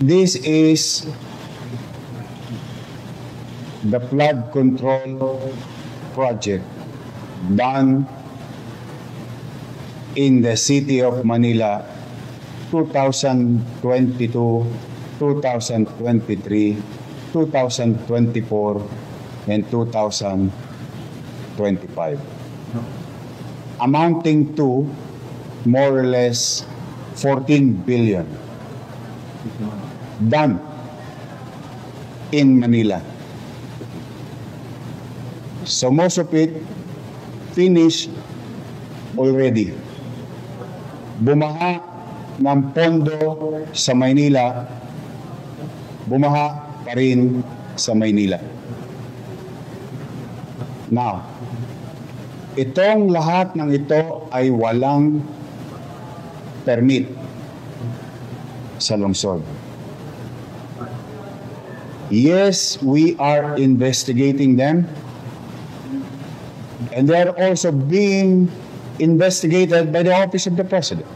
This is the flood control project done in the city of Manila 2022, 2023, 2024, and 2025, amounting to more or less 14 billion done in Manila. So most of it finished already. Bumaha ng pondo sa Maynila, bumaha pa rin sa Maynila. Now, itong lahat ng ito ay walang permit sa lungsod. Yes, we are investigating them, and they are also being investigated by the Office of the President.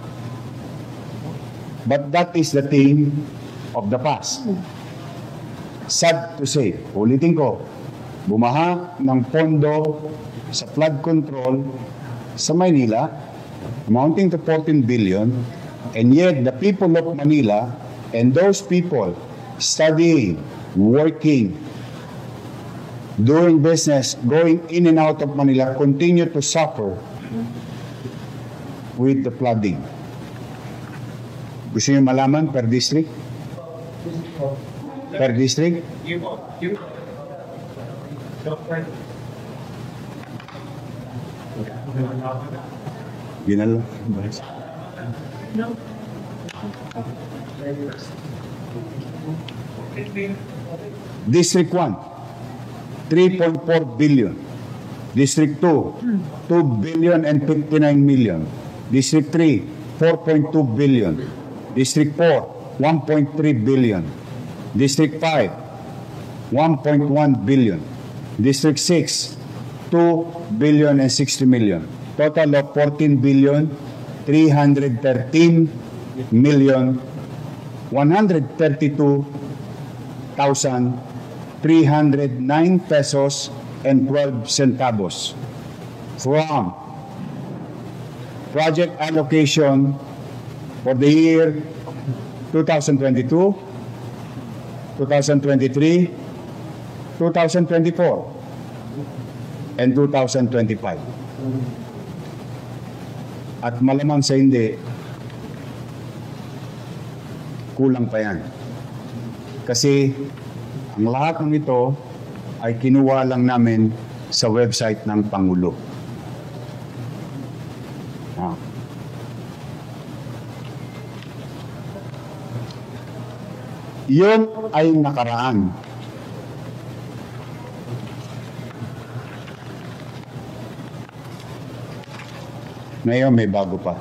But that is the thing of the past. Sad to say, ulitin ko, bumaha ng pondo sa flood control sa Maynila, amounting to 14 billion, and yet the people of Manila and those people studying, working, doing business, going in and out of Manila continue to suffer with the flooding. Gusto niyo malaman per district? Per district? Ginalo. District 1, 3.4 billion. District 2, 2 billion and 59 million. District 3, 4.2 billion. District 4, 1.3 billion. District 5, 1.1 billion. District 6, 2 billion and 60 million. Total of 14 billion, 313 million, 132,309 pesos and 12 centavos from project allocation for the year 2022, 2023, 2024, and 2025. At malamang sa hindi, kulang pa yan. Kasi ang lahat ng ito ay kinuha lang namin sa website ng Pangulo. Yun ay nakaraan. Ngayon may bago pa.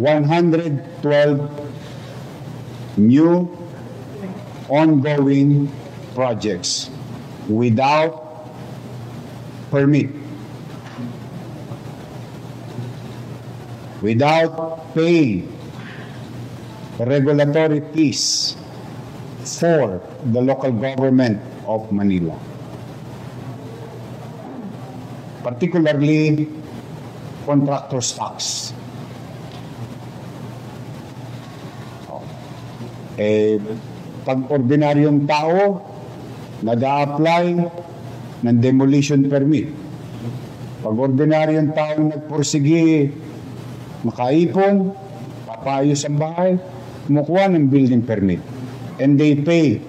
112 new ongoing projects without permit, without paying regulatory fees for the local government of Manila. Particularly contractor's tax. Pag ordinaryong tao nag-a-apply ng demolition permit, pag ordinaryong tao nagpursige, makaipon, papayos ang bahay, kumukuha ng building permit, and they pay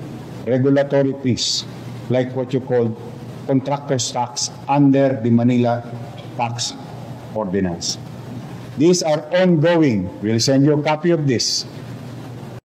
regulatory fees like what you call contractor's tax under the Manila Tax Ordinance. These are ongoing. We'll send you a copy of this.